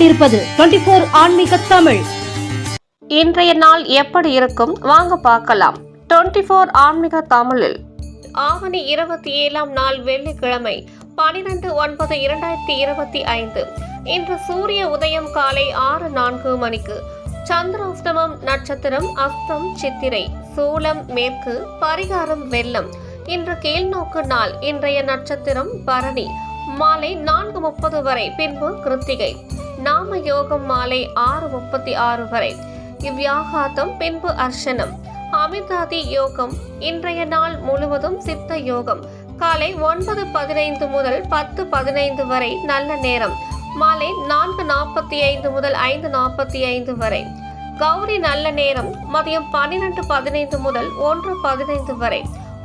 கொண்டிருப்பது 24 ஆன்மீக தமிழ். இன்றைய நாள் எப்படி இருக்கும் வாங்க பார்க்கலாம். 24 ஆன்மீக தமிழில் ஆவணி 27ஆம் நாள் வெள்ளிக்கிழமை 12/9/2025. இன்று சூரிய உதயம் காலை 6:04 மணிக்கு. சந்திராஷ்டமம் நட்சத்திரம் அஸ்தம் சித்திரை. சூலம் மேற்கு. பரிகாரம் வெள்ளம். இன்று கீழ்நோக்கு நாள். இன்றைய நட்சத்திரம் பரணி. மாலை 4:30 வரை. பின்பு கிருத்திகை. நாம யோகம் மாலை 6:36 வரை. இவ்வியாகாத்தம் பின்பு அர்ச்சனம். அமிர்தாதி யோகம். இன்றைய நாள் முழுவதும் சித்த யோகம். காலை 9:15 முதல் 10:15 வரை நல்ல நேரம். மாலை 4:45 முதல் 5:45 வரை. கௌரி நல்ல நேரம் மதியம் 12:15 முதல் 1:15 வரை.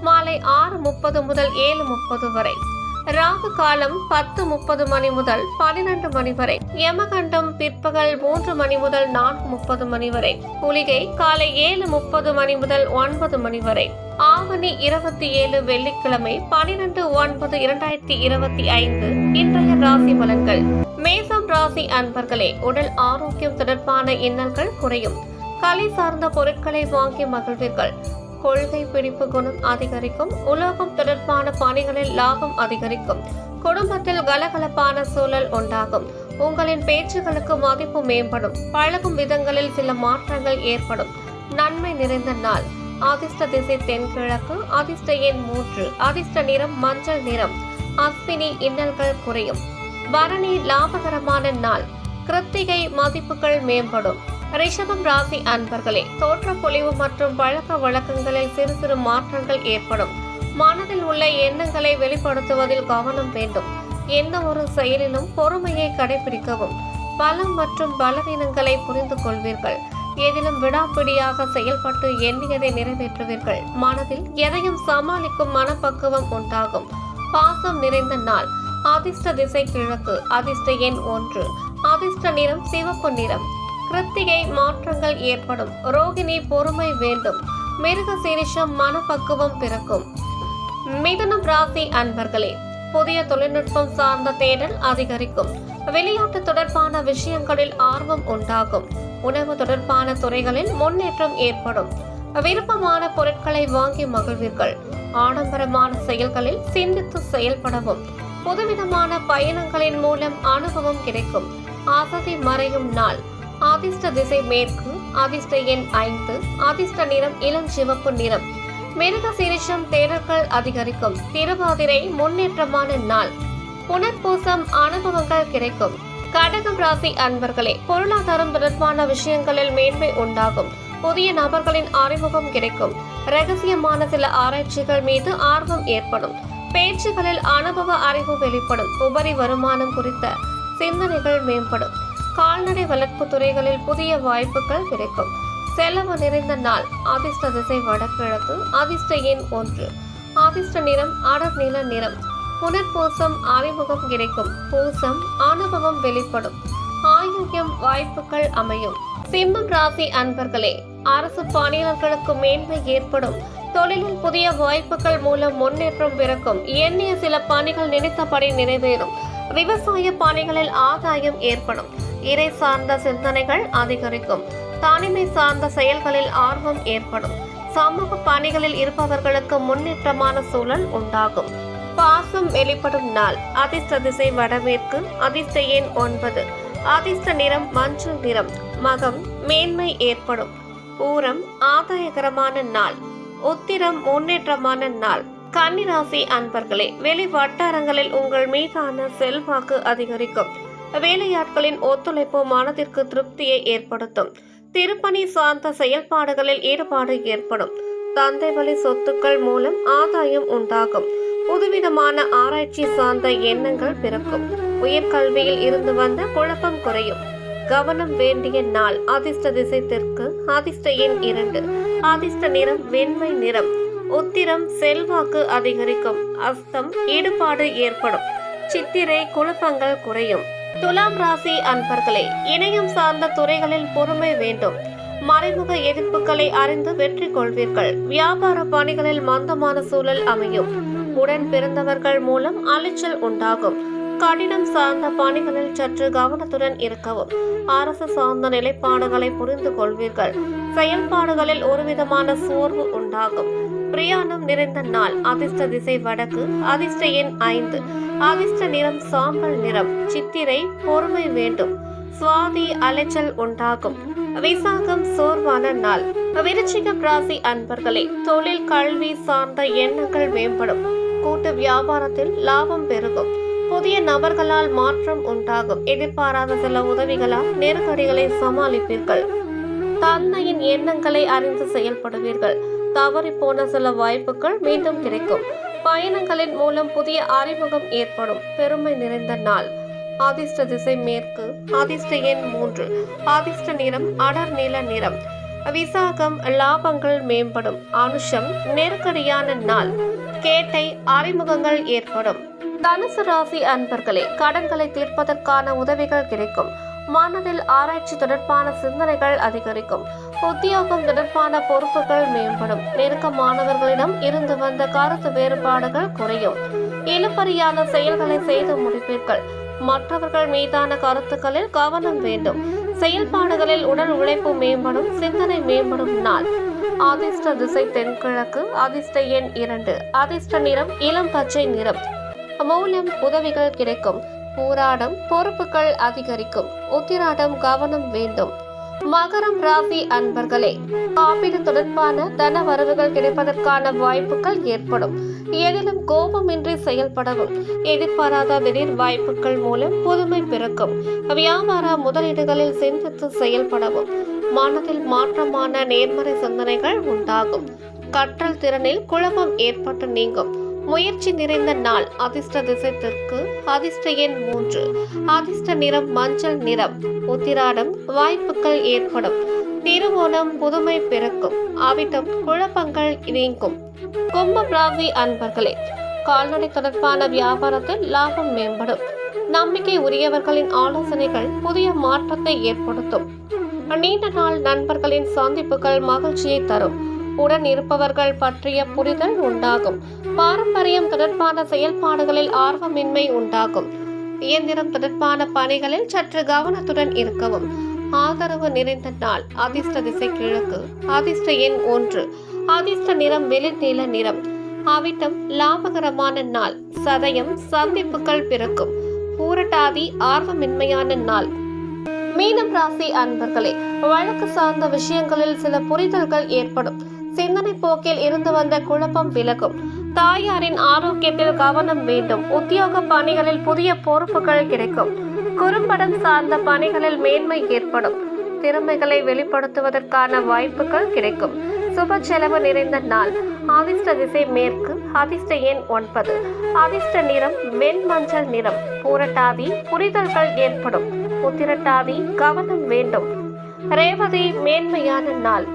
மாலை 6:30 முதல் 7:30 வரை. ராகு காலம் 10:30 மணி முதல் 12 மணி வரை. யமகண்டம் பிற்பகல் 3 மணி முதல் 4:30 மணி வரை. குளிகை காலை 7:30 மணி முதல் 9 மணி வரை. ஆவணி 27 வெள்ளிக்கிழமை 12/9/2025. இன்றைய ராசி பலன்கள். மேசம் ராசி அன்பர்களே, உடல் ஆரோக்கியம் தொடர்பான இன்னல்கள் குறையும். கலை சார்ந்த பொருட்களை வாங்கி மகிழ்வீர்கள். கொள்கை பிடிப்பு குணம் அதிகரிக்கும். உலோகம் தொடர்பான பணிகளில் லாபம் அதிகரிக்கும். குடும்பத்தில் கலகலப்பான சூழல் உண்டாகும். உங்களின் பேச்சுகளுக்கு மதிப்பு மேம்படும். பழகும் விதங்களில் சில மாற்றங்கள் ஏற்படும். நன்மை நிறைந்த நாள். அதிர்ஷ்ட திசை தென்கிழக்கு. அதிர்ஷ்ட எண் 3. அதிர்ஷ்ட நிறம் மஞ்சள் நிறம். அஸ்வினி இன்னல்கள் குறையும். பரணி லாபகரமான நாள். கிருத்திகை மதிப்புகள் மேம்படும். ரிஷபம் ராசி அன்பர்களே, தோற்ற பொலிவு மற்றும் பழக்க வழக்கங்களில் சிறு சிறு மாற்றங்கள் ஏற்படும். மனதில் உள்ள எண்ணங்களை வெளிப்படுத்துவதில் கவனம் வேண்டும். எந்த ஒரு செயலிலும் பொறுமையை கடைபிடிக்கவும். பலம் மற்றும் பலவீனங்களை புரிந்து கொள்வீர்கள். எதிலும் விடாப்பிடியாக செயல்பட்டு எண்ணியதை நிறைவேற்றுவீர்கள். மனதில் எதையும் சமாளிக்கும் மனப்பக்குவம் உண்டாகும். பாசம் நிறைந்த நாள். அதிர்ஷ்ட திசை கிழக்கு. அதிர்ஷ்ட எண் 1. அதிர்ஷ்ட நிறம் சிவப்பு நிறம். கிருத்திகை மாற்றங்கள் ஏற்படும். ரோகிணி பொறுமை வேண்டும். மிருக சீரிஷம் மனப்பக்குவம் பிறக்கும். மிதுனம் ராசி அன்பர்களே, புதிய தொழில்நுட்பம் சார்ந்த தேடல் அதிகரிக்கும். விளையாட்டு தொடர்பான விஷயங்களில் ஆர்வம் உண்டாகும். உணவு தொடர்பான துறைகளில் முன்னேற்றம் ஏற்படும். விருப்பமான பொருட்களை வாங்கி மகிழ்வீர்கள். ஆடம்பரமான செயல்களில் சிந்தித்து செயல்படவும். புதுவிதமான பயணங்களின் மூலம் அனுபவம் கிடைக்கும். அசதி மறையும் நாள். அதிர்ஷ்ட திசை மேற்கு. அதிர்ஷ்ட எண் 5. அதிர்ஷ்ட நிறம் இளஞ்சிவப்பு நிறம். மிருக சீரிஷம் தேடல்கள் அதிகரிக்கும். திருவாதிரை முன்னேற்றமான நாள். புனர்பூசம் அனுபவங்கள் கிடைக்கும். கடகம் ராசி அன்பர்களே, பொருளாதாரம் தொடர்பான விஷயங்களில் மேன்மை உண்டாகும். புதிய நபர்களின் அறிமுகம் கிடைக்கும். ரகசியமான சில ஆராய்ச்சிகள் மீது ஆர்வம் ஏற்படும். பேச்சுகளில் அனுபவ அறிவு வெளிப்படும். உபரி வருமானம் குறித்த சிந்தனைகள் மேம்படும். கால்நடை வளர்ப்பு துறைகளில் புதிய வாய்ப்புகள் கிடைக்கும். செலவு நிறைந்த நாள். அதிர்ஷ்ட திசை வடகிழக்கு. அதிர்ஷ்ட எண் 1. அதிர்ஷ்ட நிறம் அடர் நீல நிறம். புனர்பூசம் அறிமுகம் கிடைக்கும். பூசம் அனுபவம் வெளிப்படும். ஆயுள்யம் வாய்ப்புகள் அமையும். சிம்மம் ராசி அன்பர்களே, அரசு பணியாளர்களுக்கு மேன்மை ஏற்படும். தொழிலில் புதிய வாய்ப்புகள் மூலம் முன்னேற்றம் பிறக்கும். எண்ணிய சில பணிகள் நினைத்தபடி நிறைவேறும். விவசாய பணிகளில் ஆதாயம் ஏற்படும். இறை சார்ந்த சிந்தனைகள் அதிகரிக்கும். தனிமை சார்ந்த செயல்களில் ஆர்வம் ஏற்படும். சமூக பணிகளில் இருப்பவர்களுக்கு முன்னேற்றமான சூழல் உண்டாகும். பாசம் வெளிப்படும் நாள். அதிர்ஷ்ட திசை வடமேற்கு. அதிர்ஷ்ட எண் 9. அதிர்ஷ்ட நிறம் மஞ்சள் நிறம். மகம் மேன்மை ஏற்படும். பூரம் ஆதாயகரமான நாள். உத்திரம் முன்னேற்றமான நாள். கன்னிராசி அன்பர்களே, வெளி வட்டாரங்களில் உங்கள் மீதான செல்வாக்கு அதிகரிக்கும். வேலையாட்களின் ஒத்துழைப்பு மனதிற்கு திருப்தியை ஏற்படுத்தும். திருப்பணி சார்ந்த செயல்பாடுகளில் ஈடுபாடு ஏற்படும். தந்தை வழி சொத்துக்கள் மூலம் ஆதாயம் உண்டாகும். புதுவிதமான ஆராய்ச்சி சார்ந்த எண்ணங்கள் பிறக்கும். உயர்கல்வியில் இருந்து வந்த குழப்பம் குறையும். கவனம் வேண்டிய நாள். அதிர்ஷ்ட திசை தெற்கு. அதிர்ஷ்ட எண் 2. அதிர்ஷ்ட நிறம் வெண்மை நிறம். உத்திரம் செல்வாக்கு அதிகரிக்கும். அஸ்தம் ஈடுபாடு ஏற்படும். சித்திரை குழப்பங்கள் குறையும். துலாம் ராசி அன்பர்களே, இணையம் சார்ந்த துறைகளில் பொறுமை வேண்டும். மறைமுக எதிர்ப்புகளை அறிந்து வெற்றி கொள்வீர்கள். வியாபார பணிகளில் மந்தமான சூழல் அமையும். உடன் பிறந்தவர்கள் மூலம் அலைச்சல் உண்டாகும். கடினம் சார்ந்த பணிகளில் சற்று கவனத்துடன் இருக்கவும். அரசு சார்ந்த நிலைப்பாடுகளை புரிந்து கொள்வீர்கள். செயல்பாடுகளில் ஒருவிதமான சோர்வு உண்டாகும். பிரயாணம் நிறைந்த நாள். அதிர்ஷ்ட திசை வடக்கு. அதிர்ஷ்ட எண் 5. அதிர்ஷ்ட நிறம் சாம்பல் நிறம். சித்திரை பொறுமை வேண்டும். சுவாதி அலைச்சல் உண்டாகும். விசாகம் சோர்வான நாள். விருச்சிகம் ராசி அன்பர்களே, தொழில் கல்வி சார்ந்த எண்ணங்கள் மேம்படும். கூட்டு வியாபாரத்தில் லாபம் பெருகும். புதிய நபர்களால் மாற்றம் உண்டாகும். எதிர்பாராத சில உதவிகளால் நெருக்கடிகளை சமாளிப்பீர்கள். தந்தையின் எண்ணங்களை அறிந்து செயல்படுவீர்கள். தவறிப்போன சில வாய்ப்புகள் மீண்டும் கிடைக்கும். பயணங்களின் மூலம் புதிய அறிமுகம் ஏற்படும். பெருமை நிறைந்த நாள். அதிர்ஷ்ட திசை மேற்கு. அதிர்ஷ்ட எண் 3. அதிர்ஷ்ட நிறம் அடர் நீல நிறம். விசாகம் லாபங்கள் மேம்படும். அனுஷம் நெருக்கடியான நாள். கேட்டை அறிமுகங்கள் ஏற்படும். தனுசு ராசி அன்பர்களே, கடன்களை தீர்ப்பதற்கான உதவிகள் கிடைக்கும். மனதில் ஆராய்ச்சி தொடர்பான சிந்தனைகள் அதிகரிக்கும். உத்தியோகம் தொடர்பான பொறுப்புகள் மேம்படும். நெருக்கமானவர்களிடம் இருந்து வந்த கருத்து வேறுபாடுகள் குறையும். இழுபறியான செயல்களை செய்து முடிப்பீர்கள். மற்றவர்கள் மீதான கருத்துக்களில் கவனம் வேண்டும். செயல்பாடுகளில் உடல் உழைப்பு மேம்படும். சிந்தனை மேம்படும் நாள். அதிர்ஷ்ட திசை தென்கிழக்கு. அதிர்ஷ்ட எண் 2. அதிர்ஷ்ட நிறம் இளம் பச்சை நிறம். மூலம் உதவிகள் கிடைக்கும். பூராடம் பொறுப்புகள் அதிகரிக்கும். உத்திராடம் கவனம் வேண்டும். மகரம் ராசி அன்பர்களே, காப்பீடு தொடர்பான தன வரவுகள் கிடைப்பதற்கான வாய்ப்புகள் ஏற்படும். எதிலும் கோபமின்றி செயல்படவும். எதிர்பாராத திடீர் வாய்ப்புகள் மூலம் புதுமை பிறக்கும். வியாபார முதலீடுகளில் சிந்தித்து செயல்படவும். மனதில் மாற்றமான நேர்மறை சிந்தனைகள் உண்டாகும். கற்றல் திறனில் குழப்பம் ஏற்பட்டு நீங்கும். முயற்சி நிறைந்த நாள். அதிர்ஷ்ட திசை தெற்கு. அதிர்ஷ்ட எண் 3. அதிர்ஷ்ட நிறம் மஞ்சள் நிறம். உத்திராடம் வாய்ப்புகள் ஏற்படும். திருவோணம் புதுமை பிறக்கும். அவிட்டம் குழப்பங்கள் நீங்கும். கும்பம் ராசி அன்பர்களே, கால்நடை தொடர்பான வியாபாரத்தில் லாபம் மேம்படும். நம்பிக்கை உரியவர்களின் ஆலோசனைகள் புதிய மாற்றத்தை ஏற்படுத்தும். நீண்ட நாள் நண்பர்களின் சந்திப்புகள் மகிழ்ச்சியை தரும். உடன் இருப்பவர்கள் பற்றிய புரிதல் உண்டாகும். பாரம்பரியம் தொடர்பான செயல்பாடுகளில் ஆர்வமின்மை உண்டாகும். இயந்திரம் தொடர்பான பணிகளில் சற்று கவனத்துடன் இருக்கவும். ஆதரவு நிறைந்த நாள். அதிர்ஷ்ட திசை கிழக்கு. அதிர்ஷ்ட எண் 1. அதிர்ஷ்ட நிறம் வெளிநீல நிறம். அவிட்டம் லாபகரமான நாள். சதயம் சந்திப்புகள் பிறக்கும். பூரட்டாதி ஆர்வமின்மையான நாள். மீனம் ராசி அன்பர்களே, வழக்கு சார்ந்த விஷயங்களில் சில புரிதல்கள் ஏற்படும். சிந்தனை போக்கில் இருந்து வந்த குழப்பம் விலகும். தாயாரின் ஆரோக்கியத்தில் கவனம் வேண்டும். உத்தியோக பணிகளில் புதிய பொறுப்புகள் கிடைக்கும். குறும்படம் சார்ந்த பணிகளில் மேன்மை ஏற்படும். திறமைகளை வெளிப்படுத்துவதற்கான வாய்ப்புகள் கிடைக்கும். சுப செலவு நிறைந்த நாள். அதிர்ஷ்ட திசை மேற்கு. அதிர்ஷ்ட எண் 9. அதிர்ஷ்ட நிறம் வெண்மஞ்சள் நிறம். பூரட்டாதி புரிதல்கள் ஏற்படும். உத்திரட்டாதி கவனம் வேண்டும். ரேவதி மேன்மையான நாள்.